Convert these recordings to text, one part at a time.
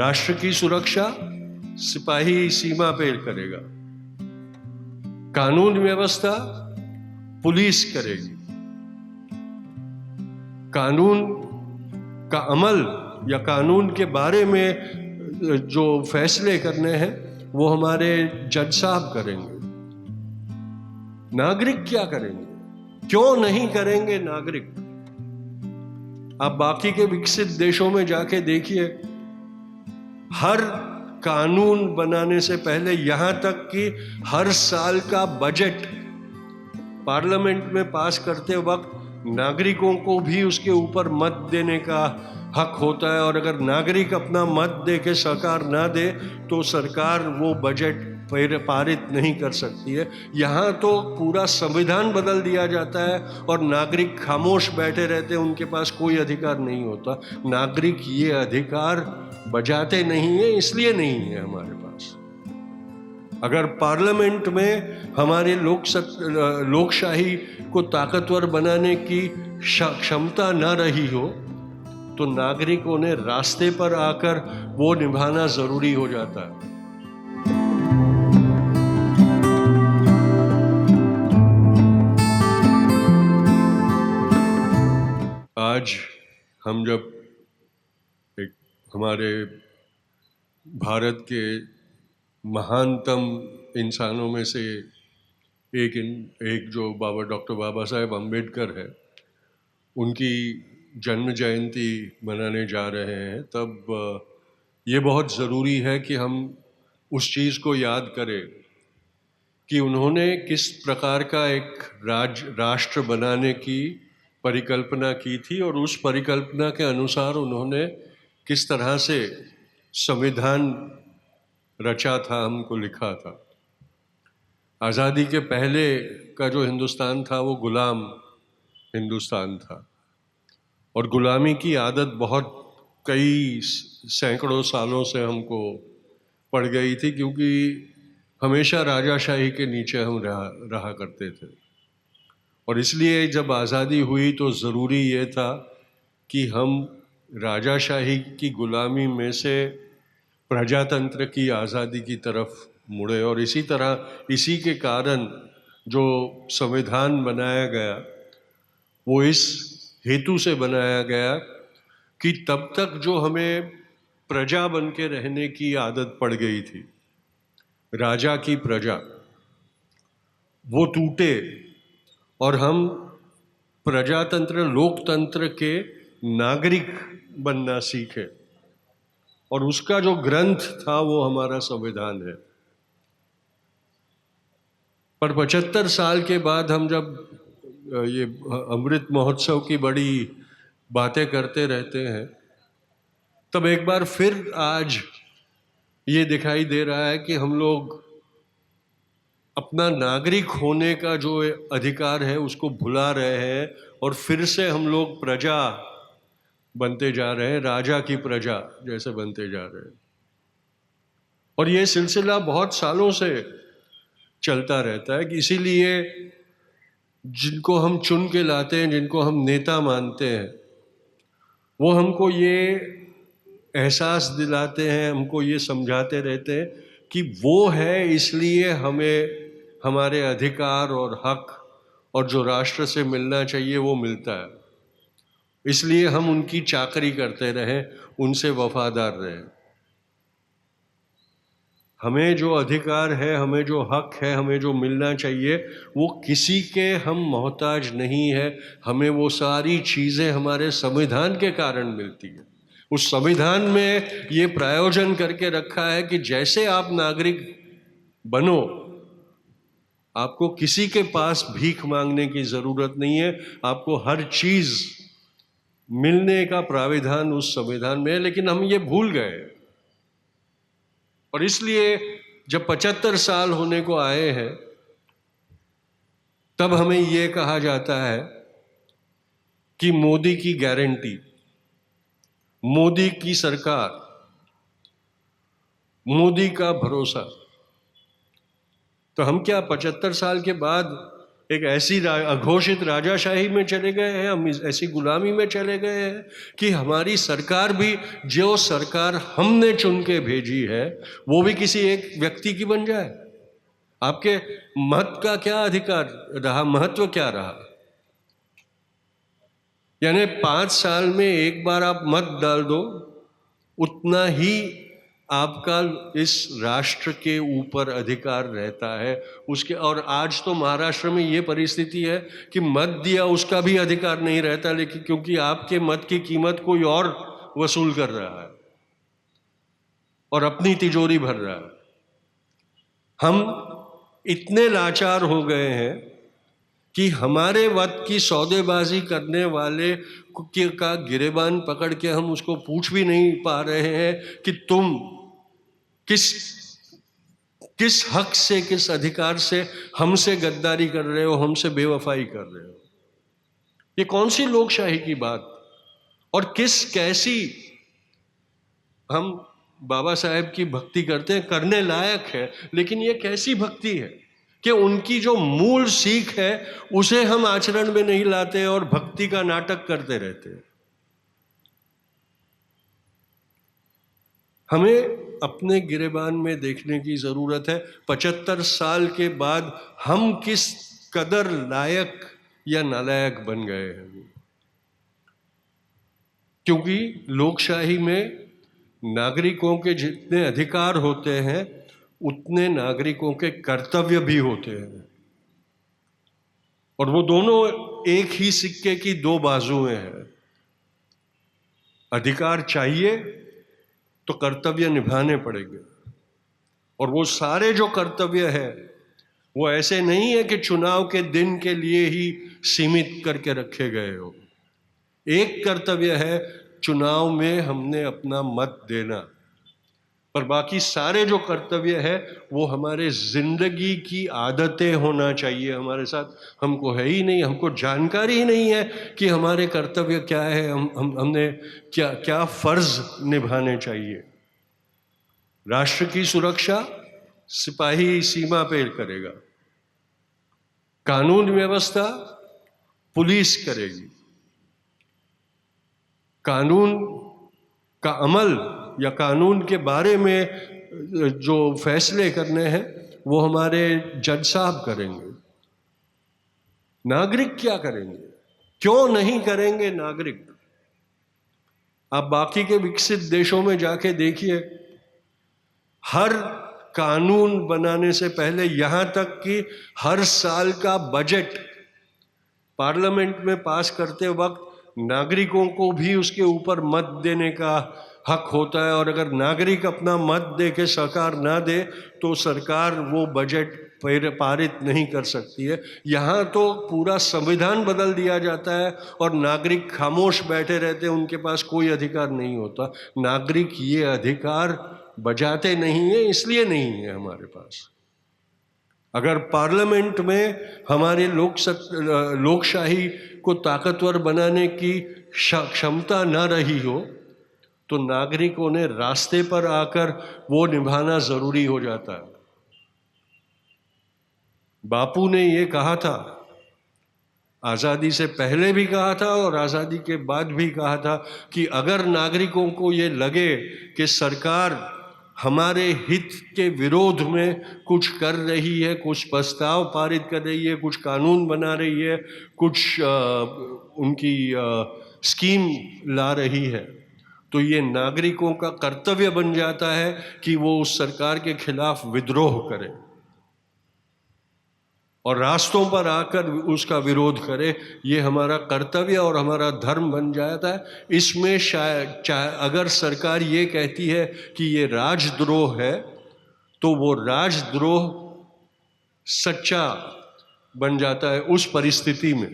राष्ट्र की सुरक्षा सिपाही सीमा पे करेगा, कानून व्यवस्था पुलिस करेगी, कानून का अमल या कानून के बारे में जो फैसले करने हैं वो हमारे जज साहब करेंगे। नागरिक क्या करेंगे, क्यों नहीं करेंगे नागरिक? आप बाकी के विकसित देशों में जाके देखिए, हर कानून बनाने से पहले यहां तक कि हर साल का बजट पार्लियामेंट में पास करते वक्त नागरिकों को भी उसके ऊपर मत देने का हक होता है, और अगर नागरिक अपना मत दे के सरकार ना दे तो सरकार वो बजट पारित नहीं कर सकती है। यहाँ तो पूरा संविधान बदल दिया जाता है और नागरिक खामोश बैठे रहते हैं, उनके पास कोई अधिकार नहीं होता। नागरिक ये अधिकार बजाते नहीं है, इसलिए नहीं है हमारे पास। अगर पार्लियामेंट में हमारे लोकशाही को ताकतवर बनाने की क्षमता न रही हो तो नागरिकों ने रास्ते पर आकर वो निभाना जरूरी हो जाता है। आज हम जब हमारे भारत के महानतम इंसानों में से एक जो डॉक्टर बाबा साहेब अम्बेडकर है, उनकी जन्म जयंती मनाने जा रहे हैं, तब ये बहुत ज़रूरी है कि हम उस चीज़ को याद करें कि उन्होंने किस प्रकार का एक राष्ट्र बनाने की परिकल्पना की थी और उस परिकल्पना के अनुसार उन्होंने किस तरह से संविधान रचा था, हमको लिखा था। आज़ादी के पहले का जो हिंदुस्तान था वो गुलाम हिंदुस्तान था, और गुलामी की आदत बहुत कई सैकड़ों सालों से हमको पड़ गई थी, क्योंकि हमेशा राजाशाही के नीचे हम रहा करते थे। और इसलिए जब आज़ादी हुई तो ज़रूरी ये था कि हम राजाशाही की गुलामी में से प्रजातंत्र की आज़ादी की तरफ मुड़े। और इसी तरह इसी के कारण जो संविधान बनाया गया वो इस हेतु से बनाया गया कि तब तक जो हमें प्रजा बन के रहने की आदत पड़ गई थी, राजा की प्रजा, वो टूटे और हम प्रजातंत्र लोकतंत्र के नागरिक बनना सीखे। और उसका जो ग्रंथ था वो हमारा संविधान है। पर 75 साल के बाद हम जब ये अमृत महोत्सव की बड़ी बातें करते रहते हैं, तब एक बार फिर आज ये दिखाई दे रहा है कि हम लोग अपना नागरिक होने का जो अधिकार है उसको भुला रहे हैं और फिर से हम लोग प्रजा बनते जा रहे हैं, राजा की प्रजा जैसे बनते जा रहे हैं। और ये सिलसिला बहुत सालों से चलता रहता है कि इसीलिए जिनको हम चुन के लाते हैं, जिनको हम नेता मानते हैं, वो हमको ये एहसास दिलाते हैं, हमको ये समझाते रहते हैं कि वो है, इसलिए हमें हमारे अधिकार और हक और जो राष्ट्र से मिलना चाहिए वो मिलता है। इसलिए हम उनकी चाकरी करते रहें, उनसे वफादार रहें। हमें जो अधिकार है, हमें जो हक है, हमें जो मिलना चाहिए, वो किसी के हम मोहताज नहीं है। हमें वो सारी चीज़ें हमारे संविधान के कारण मिलती है। उस संविधान में ये प्रायोजन करके रखा है कि जैसे आप नागरिक बनो, आपको किसी के पास भीख मांगने की ज़रूरत नहीं है, आपको हर चीज़ मिलने का प्राविधान उस संविधान में है। लेकिन हम ये भूल गए, और इसलिए जब 75 साल होने को आए हैं तब हमें ये कहा जाता है कि मोदी की गारंटी, मोदी की सरकार, मोदी का भरोसा। तो हम क्या 75 साल के बाद एक ऐसी अघोषित राजाशाही में चले गए हैं, हम ऐसी गुलामी में चले गए हैं कि हमारी सरकार भी, जो सरकार हमने चुन के भेजी है, वो भी किसी एक व्यक्ति की बन जाए। आपके मत का क्या अधिकार रहा, महत्व क्या रहा? यानी 5 साल में एक बार आप मत डाल दो, उतना ही आपका इस राष्ट्र के ऊपर अधिकार रहता है उसके। और आज तो महाराष्ट्र में ये परिस्थिति है कि मत दिया उसका भी अधिकार नहीं रहता, लेकिन क्योंकि आपके मत की कीमत कोई और वसूल कर रहा है और अपनी तिजोरी भर रहा है। हम इतने लाचार हो गए हैं कि हमारे वक्त की सौदेबाजी करने वाले का गिरेबान पकड़ के हम उसको पूछ भी नहीं पा रहे हैं कि तुम किस हक से, किस अधिकार से हमसे गद्दारी कर रहे हो, हमसे बेवफाई कर रहे हो। ये कौन सी लोकशाही की बात, और कैसी हम बाबा साहेब की भक्ति करते हैं, करने लायक है, लेकिन ये कैसी भक्ति है कि उनकी जो मूल सीख है उसे हम आचरण में नहीं लाते और भक्ति का नाटक करते रहते हैं। हमें अपने गिरेबान में देखने की जरूरत है। 75 साल के बाद हम किस कदर लायक या नालायक बन गए हैं। क्योंकि लोकशाही में नागरिकों के जितने अधिकार होते हैं उतने नागरिकों के कर्तव्य भी होते हैं, और वो दोनों एक ही सिक्के की दो बाजुएं हैं। अधिकार चाहिए तो कर्तव्य निभाने पड़ेंगे, और वो सारे जो कर्तव्य है वो ऐसे नहीं है कि चुनाव के दिन के लिए ही सीमित करके रखे गए हो। एक कर्तव्य है चुनाव में हमने अपना मत देना, पर बाकी सारे जो कर्तव्य है वो हमारे जिंदगी की आदतें होना चाहिए हमारे साथ। हमको है ही नहीं, हमको जानकारी ही नहीं है कि हमारे कर्तव्य क्या है, हमने क्या क्या फर्ज निभाने चाहिए। राष्ट्र की सुरक्षा सिपाही सीमा पे करेगा, कानून व्यवस्था पुलिस करेगी, कानून का अमल या कानून के बारे में जो फैसले करने हैं वो हमारे जज साहब करेंगे। नागरिक क्या करेंगे, क्यों नहीं करेंगे नागरिक? आप बाकी के विकसित देशों में जाके देखिए, हर कानून बनाने से पहले, यहां तक कि हर साल का बजट पार्लियामेंट में पास करते वक्त नागरिकों को भी उसके ऊपर मत देने का हक होता है, और अगर नागरिक अपना मत दे के सरकार ना दे तो सरकार वो बजट पारित नहीं कर सकती है। यहाँ तो पूरा संविधान बदल दिया जाता है और नागरिक खामोश बैठे रहते हैं, उनके पास कोई अधिकार नहीं होता। नागरिक ये अधिकार बजाते नहीं है, इसलिए नहीं है हमारे पास। अगर पार्लियामेंट में हमारे लोकशाही को ताकतवर बनाने की क्षमता न रही हो तो नागरिकों ने रास्ते पर आकर वो निभाना जरूरी हो जाता है। बापू ने ये कहा था, आज़ादी से पहले भी कहा था और आज़ादी के बाद भी कहा था, कि अगर नागरिकों को ये लगे कि सरकार हमारे हित के विरोध में कुछ कर रही है, कुछ प्रस्ताव पारित कर रही है, कुछ कानून बना रही है, कुछ उनकी स्कीम ला रही है, तो ये नागरिकों का कर्तव्य बन जाता है कि वो उस सरकार के खिलाफ विद्रोह करे और रास्तों पर आकर उसका विरोध करे। ये हमारा कर्तव्य और हमारा धर्म बन जाता है। इसमें शायद अगर सरकार ये कहती है कि ये राजद्रोह है, तो वो राजद्रोह सच्चा बन जाता है उस परिस्थिति में।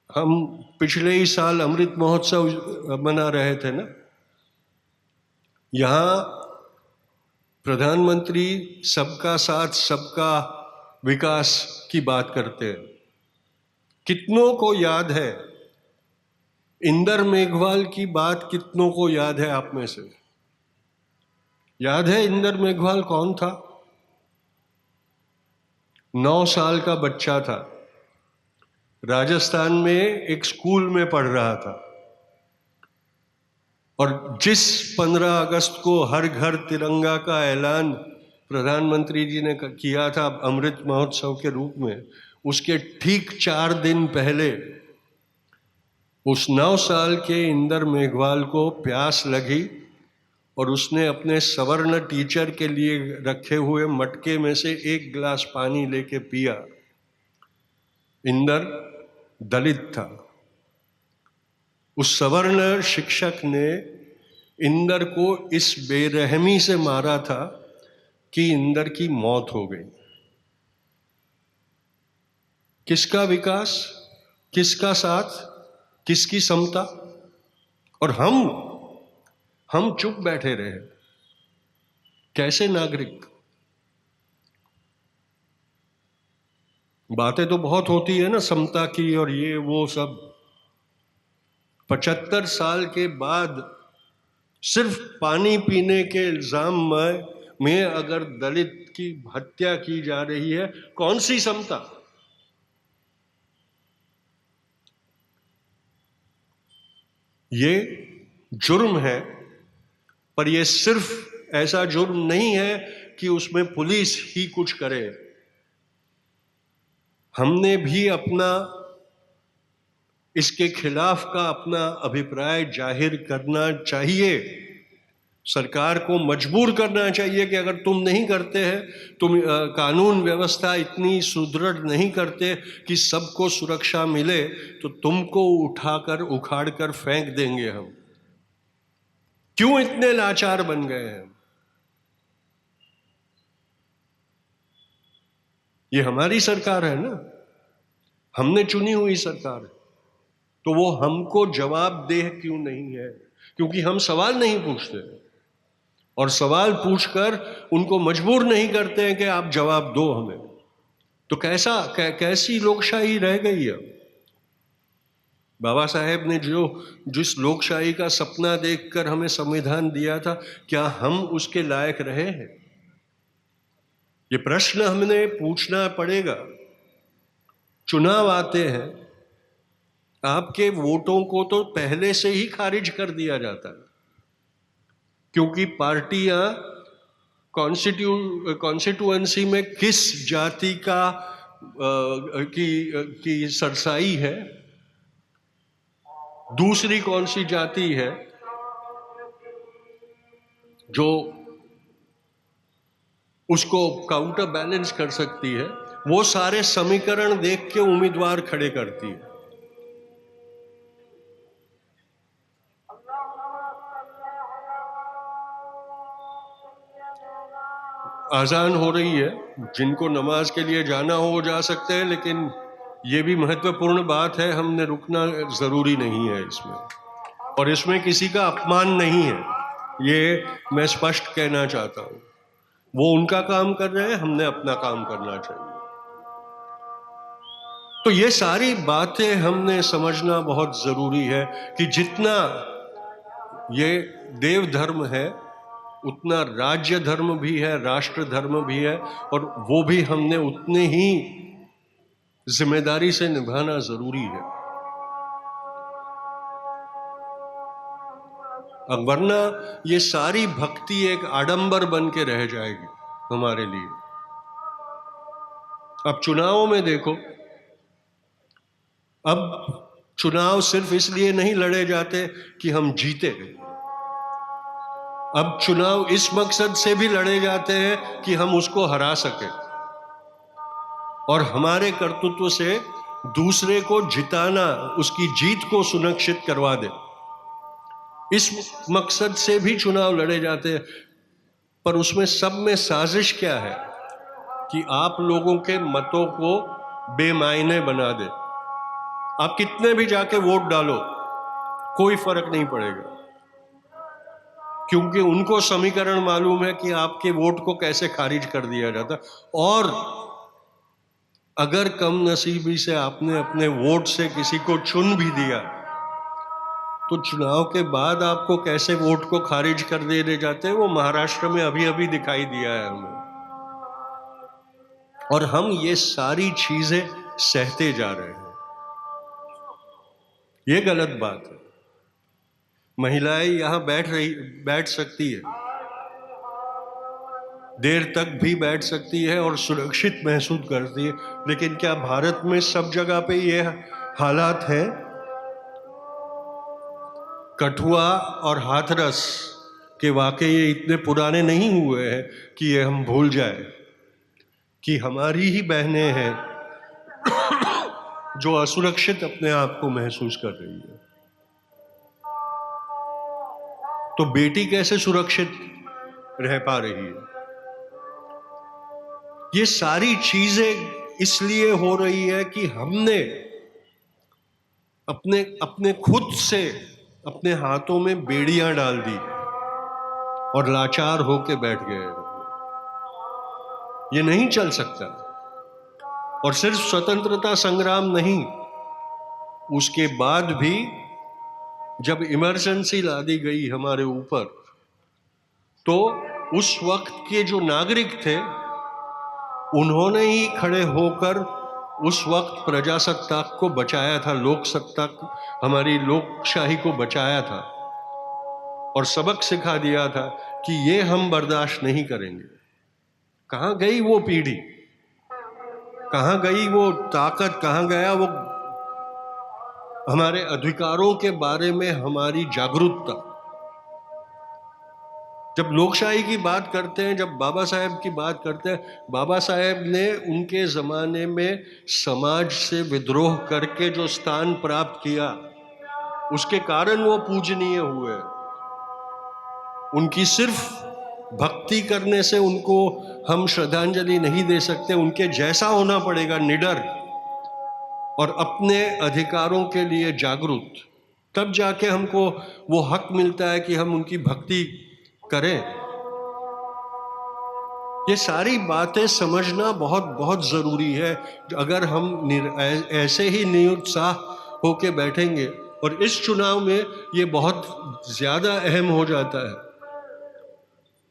हम पिछले ही साल अमृत महोत्सव मना रहे थे ना, यहाँ प्रधानमंत्री सबका साथ सबका विकास की बात करते हैं। कितनों को याद है इंदर मेघवाल की बात? कितनों को याद है आप में से? याद है इंदर मेघवाल कौन था? 9 साल का बच्चा था, राजस्थान में एक स्कूल में पढ़ रहा था, और जिस 15 अगस्त को हर घर तिरंगा का ऐलान प्रधानमंत्री जी ने किया था अमृत महोत्सव के रूप में, उसके ठीक 4 दिन पहले उस 9 साल के इंदर मेघवाल को प्यास लगी और उसने अपने सवर्ण टीचर के लिए रखे हुए मटके में से 1 गिलास पानी लेके पिया। इंदर दलित था। उस सवर्ण शिक्षक ने इंदर को इस बेरहमी से मारा था कि इंदर की मौत हो गई। किसका विकास, किसका साथ, किसकी समता? और हम चुप बैठे रहे। कैसे नागरिक? बातें तो बहुत होती है ना समता की और ये वो सब। 75 साल के बाद सिर्फ पानी पीने के इल्जाम में अगर दलित की हत्या की जा रही है, कौन सी समता? ये जुर्म है, पर ये सिर्फ ऐसा जुर्म नहीं है कि उसमें पुलिस ही कुछ करे। हमने भी अपना इसके खिलाफ का अपना अभिप्राय जाहिर करना चाहिए। सरकार को मजबूर करना चाहिए कि अगर तुम नहीं करते हैं, तुम कानून व्यवस्था इतनी सुदृढ़ नहीं करते कि सबको सुरक्षा मिले, तो तुमको उठाकर उखाड़ कर फेंक देंगे हम। क्यों इतने लाचार बन गए हैं? ये हमारी सरकार है ना, हमने चुनी हुई सरकार है, तो वो हमको जवाबदेह क्यों नहीं है? क्योंकि हम सवाल नहीं पूछते, और सवाल पूछकर उनको मजबूर नहीं करते हैं कि आप जवाब दो हमें। तो कैसी लोकशाही रह गई है? बाबा साहेब ने जिस लोकशाही का सपना देखकर हमें संविधान दिया था, क्या हम उसके लायक रहे हैं? ये प्रश्न हमने पूछना पड़ेगा। चुनाव आते हैं, आपके वोटों को तो पहले से ही खारिज कर दिया जाता है, क्योंकि पार्टियां कॉन्स्टिट्यूएंसी में किस जाति की सरसाई है, दूसरी कौन सी जाति है जो उसको काउंटर बैलेंस कर सकती है, वो सारे समीकरण देख के उम्मीदवार खड़े करती है। आजान हो रही है, जिनको नमाज के लिए जाना हो जा सकते हैं, लेकिन ये भी महत्वपूर्ण बात है, हमने रुकना जरूरी नहीं है इसमें, और इसमें किसी का अपमान नहीं है, ये मैं स्पष्ट कहना चाहता हूं। वो उनका काम कर रहे हैं, हमने अपना काम करना चाहिए। तो ये सारी बातें हमने समझना बहुत जरूरी है कि जितना ये देव धर्म है, उतना राज्य धर्म भी है, राष्ट्र धर्म भी है, और वो भी हमने उतने ही जिम्मेदारी से निभाना जरूरी है। अब वरना ये सारी भक्ति एक आडंबर बन के रह जाएगी हमारे लिए। अब चुनावों में देखो, अब चुनाव सिर्फ इसलिए नहीं लड़े जाते कि हम जीते, अब चुनाव इस मकसद से भी लड़े जाते हैं कि हम उसको हरा सके और हमारे कर्तृत्व से दूसरे को जिताना, उसकी जीत को सुनिश्चित करवा दे। इस मकसद से भी चुनाव लड़े जाते हैं, पर उसमें सब में साजिश क्या है कि आप लोगों के मतों को बेमायने बना दे। आप कितने भी जाके वोट डालो, कोई फर्क नहीं पड़ेगा, क्योंकि उनको समीकरण मालूम है कि आपके वोट को कैसे खारिज कर दिया जाता। और अगर कम नसीबी से आपने अपने वोट से किसी को चुन भी दिया, तो चुनाव के बाद आपको कैसे वोट को खारिज कर दिए जाते हैं, वो महाराष्ट्र में अभी अभी दिखाई दिया है हमें। और हम ये सारी चीजें सहते जा रहे हैं। ये गलत बात है। महिलाएं यहां बैठ सकती है, देर तक भी बैठ सकती है और सुरक्षित महसूस करती है, लेकिन क्या भारत में सब जगह पे ये हालात है? कठुआ और हाथरस के वाकये ये इतने पुराने नहीं हुए हैं कि ये हम भूल जाए कि हमारी ही बहनें हैं जो असुरक्षित अपने आप को महसूस कर रही है। तो बेटी कैसे सुरक्षित रह पा रही है? ये सारी चीजें इसलिए हो रही है कि हमने अपने अपने खुद से अपने हाथों में बेड़ियां डाल दी और लाचार होके बैठ गए। ये नहीं चल सकता। और सिर्फ स्वतंत्रता संग्राम नहीं, उसके बाद भी जब इमरजेंसी ला दी गई हमारे ऊपर, तो उस वक्त के जो नागरिक थे उन्होंने ही खड़े होकर उस वक्त प्रजासत्ताक को बचाया था, लोकसत्ता हमारी लोकशाही को बचाया था और सबक सिखा दिया था कि ये हम बर्दाश्त नहीं करेंगे। कहां गई वो पीढ़ी, कहां गई वो ताकत, कहां गया वो हमारे अधिकारों के बारे में हमारी जागरूकता? जब लोकशाही की बात करते हैं, जब बाबा साहेब की बात करते हैं, बाबा साहेब ने उनके जमाने में समाज से विद्रोह करके जो स्थान प्राप्त किया, उसके कारण वो पूजनीय हुए। उनकी सिर्फ भक्ति करने से उनको हम श्रद्धांजलि नहीं दे सकते, उनके जैसा होना पड़ेगा, निडर और अपने अधिकारों के लिए जागरूक। तब जाके हमको वो हक मिलता है कि हम उनकी भक्ति करें। ये सारी बातें समझना बहुत बहुत जरूरी है। अगर हम ऐसे ही निरुत्साह होके बैठेंगे, और इस चुनाव में ये बहुत ज्यादा अहम हो जाता है,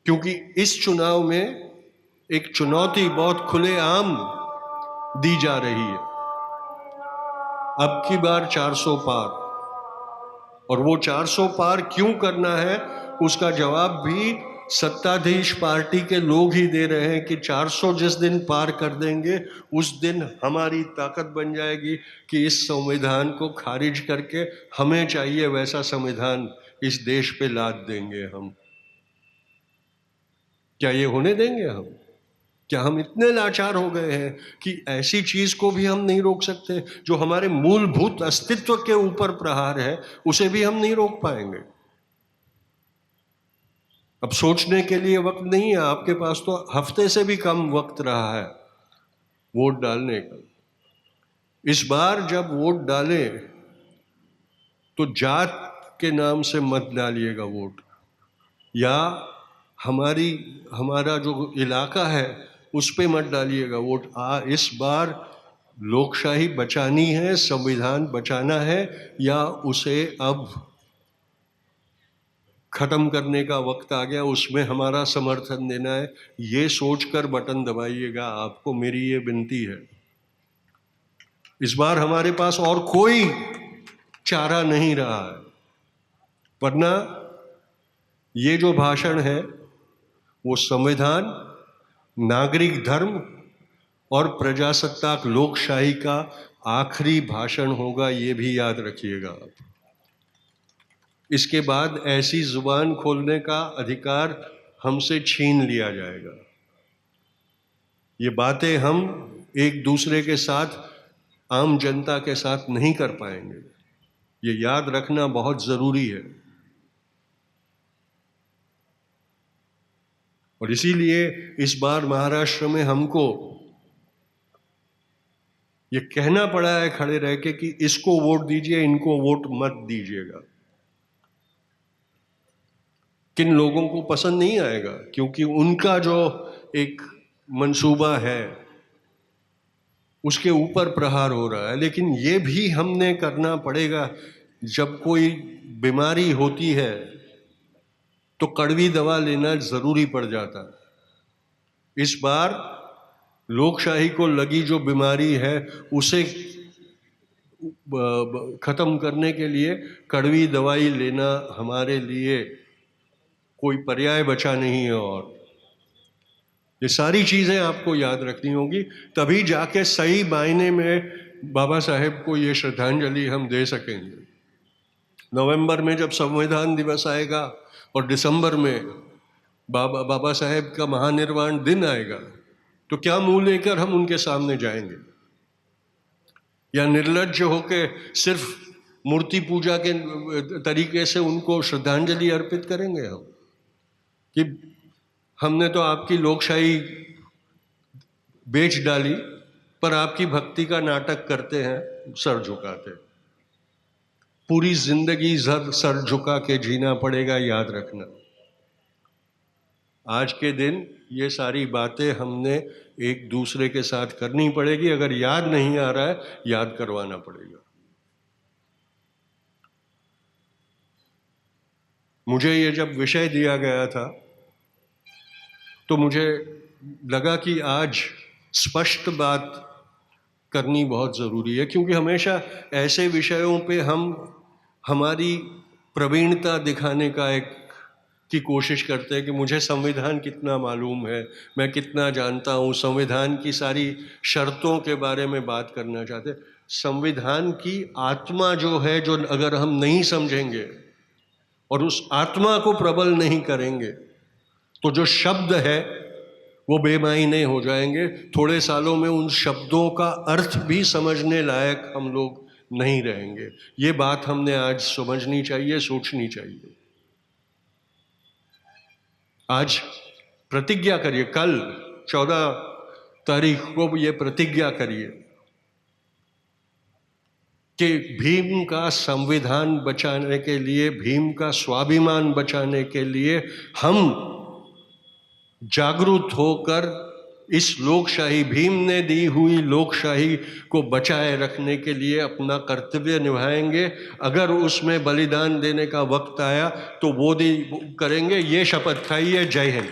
क्योंकि इस चुनाव में एक चुनौती बहुत खुलेआम दी जा रही है। अब की बार 400 पार, और वो 400 पार क्यों करना है उसका जवाब भी सत्ताधीश पार्टी के लोग ही दे रहे हैं कि 400 जिस दिन पार कर देंगे उस दिन हमारी ताकत बन जाएगी कि इस संविधान को खारिज करके हमें चाहिए वैसा संविधान इस देश पे लाद देंगे हम। क्या ये होने देंगे हम? क्या हम इतने लाचार हो गए हैं कि ऐसी चीज को भी हम नहीं रोक सकते? जो हमारे मूलभूत अस्तित्व के ऊपर प्रहार है उसे भी हम नहीं रोक पाएंगे। अब सोचने के लिए वक्त नहीं है आपके पास, तो हफ्ते से भी कम वक्त रहा है वोट डालने का। इस बार जब वोट डालें तो जात के नाम से मत डालिएगा वोट, या हमारा जो इलाका है उस पे मत डालिएगा वोट। इस बार लोकशाही बचानी है, संविधान बचाना है, या उसे अब खत्म करने का वक्त आ गया, उसमें हमारा समर्थन देना है। ये सोचकर बटन दबाइएगा, आपको मेरी ये विनती है। इस बार हमारे पास और कोई चारा नहीं रहा है, वरना ये जो भाषण है वो संविधान, नागरिक धर्म और प्रजासत्ताक लोकशाही का आखिरी भाषण होगा, ये भी याद रखिएगा आप। इसके बाद ऐसी जुबान खोलने का अधिकार हमसे छीन लिया जाएगा। ये बातें हम एक दूसरे के साथ, आम जनता के साथ नहीं कर पाएंगे। ये याद रखना बहुत जरूरी है। और इसीलिए इस बार महाराष्ट्र में हमको ये कहना पड़ा है खड़े रह के कि इसको वोट दीजिए, इनको वोट मत दीजिएगा। किन लोगों को पसंद नहीं आएगा, क्योंकि उनका जो एक मंसूबा है उसके ऊपर प्रहार हो रहा है। लेकिन ये भी हमने करना पड़ेगा। जब कोई बीमारी होती है तो कड़वी दवा लेना जरूरी पड़ जाता है। इस बार लोकशाही को लगी जो बीमारी है उसे खत्म करने के लिए कड़वी दवाई लेना हमारे लिए कोई पर्याय बचा नहीं है। और ये सारी चीजें आपको याद रखनी होगी, तभी जाके सही मायने में बाबा साहेब को ये श्रद्धांजलि हम दे सकेंगे। नवंबर में जब संविधान दिवस आएगा और दिसंबर में बाबा साहेब का महानिर्वाण दिन आएगा, तो क्या मुंह लेकर हम उनके सामने जाएंगे? या निर्लज्ज होके सिर्फ मूर्ति पूजा के तरीके से उनको श्रद्धांजलि अर्पित करेंगे हम कि हमने तो आपकी लोकशाही बेच डाली, पर आपकी भक्ति का नाटक करते हैं, सर झुकाते। पूरी जिंदगी सर झुका के जीना पड़ेगा, याद रखना। आज के दिन ये सारी बातें हमने एक दूसरे के साथ करनी पड़ेगी। अगर याद नहीं आ रहा है, याद करवाना पड़ेगा। मुझे ये जब विषय दिया गया था तो मुझे लगा कि आज स्पष्ट बात करनी बहुत ज़रूरी है, क्योंकि हमेशा ऐसे विषयों पे हम हमारी प्रवीणता दिखाने की कोशिश करते हैं कि मुझे संविधान कितना मालूम है, मैं कितना जानता हूँ, संविधान की सारी शर्तों के बारे में बात करना चाहते हैं। संविधान की आत्मा जो है, जो अगर हम नहीं समझेंगे और उस आत्मा को प्रबल नहीं करेंगे तो जो शब्द है वो बेमायने हो जाएंगे। थोड़े सालों में उन शब्दों का अर्थ भी समझने लायक हम लोग नहीं रहेंगे। ये बात हमने आज समझनी चाहिए, सोचनी चाहिए। आज प्रतिज्ञा करिए, कल 14 तारीख को ये प्रतिज्ञा करिए कि भीम का संविधान बचाने के लिए, भीम का स्वाभिमान बचाने के लिए हम जागरूक होकर इस लोकशाही, भीम ने दी हुई लोकशाही को बचाए रखने के लिए अपना कर्तव्य निभाएंगे। अगर उसमें बलिदान देने का वक्त आया तो वो करेंगे। ये शपथ खाइए। जय हिंद।